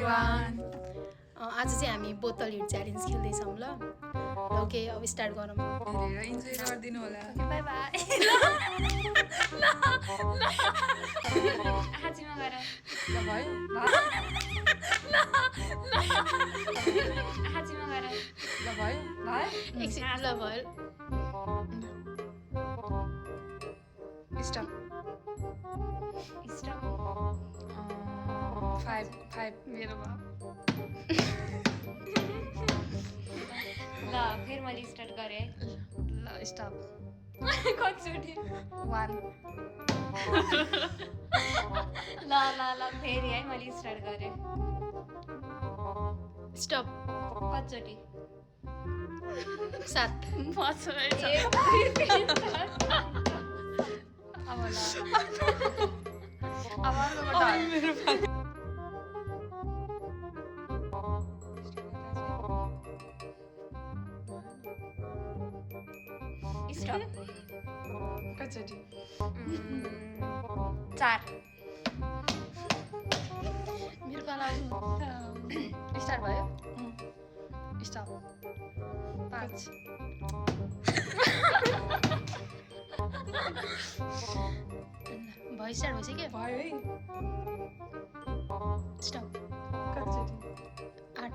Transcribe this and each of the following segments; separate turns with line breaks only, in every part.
everyone.
आज चाहिँ हामी बोतल हिट च्यालेन्ज खेल्दैछौँ ल ओके अब स्टार्ट गरौँ
धेरै इन्जोय गरिदिनु होला
बाई बाई
हाजिमा गरौँ
ल भयो
हाजिमा गरौँ
ल भयो
एकछिन ल भयो
स्टप
स्टप
5
मेरोमा
ल फेरि मैले स्टार्ट गरेँ
ल स्टप
कतिचोटि
1
ल ल ल फेरि है मैले स्टार्ट गरेँ
स्टप
कतिचोटि
7
अब ल
अब अर्कोबाट मेरो
स्टप
कतिचोटि
4
मेरो पाला स्टार्ट भयो स्टप 5 भयो स्टार्ट भइसक्यो
भयो है
स्टप
कतिचोटि
8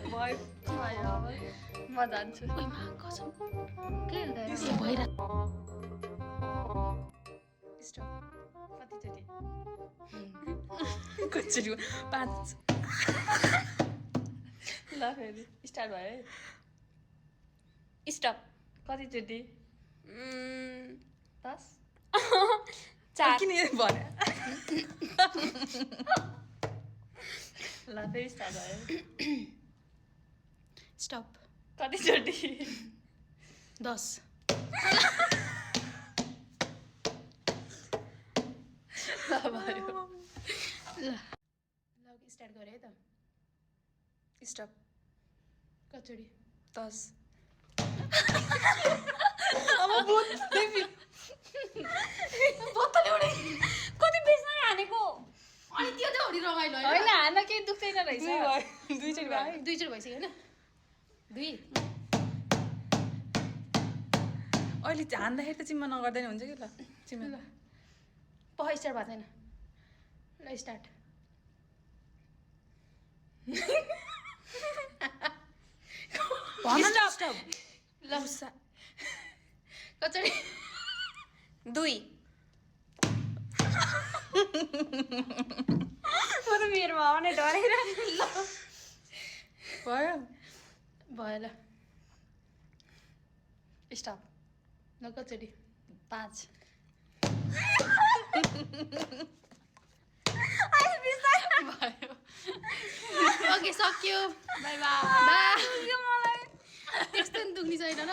भयो
म जान्छु
ओइ मा कसम
के हुँदैन
भइरा
स्टप कतिचोटि कतिचोटि 5 ल फेरि स्टार्ट भयो है
स्टप
कतिचोटि
10 4
किन भने ल फेरि स्टार्ट भयो
स्टप
कतिचोटि
10
ल भयो
ल स्टार्ट गरे है त
स्टप
कचोडी
10 अब बोतल एउटै
कति बेच्न हानेको
अनि त्यो चाहिँ हरि रमाइलो
होइन हान्न केही दुख्दैन रहेछ
दुईचोटि भयो
दुईचोटि भइसक्यो होइन 2
अहिले हान्दाखेरि त चिम्मा नगर्दैन हुन्छ कि ल चिम्मा
ल पह स्टार्ट भएको छैन ल स्टार्ट
स्टप
ल कचोडी
2 म त मेरोमा आउने डरेर ल
भयो
भयो ल स्टप ल कचोडी 5 भयो ओके सक्यो बाई बाई बाई
मलाई
त्यस्तो नि दुख्ने छैन ल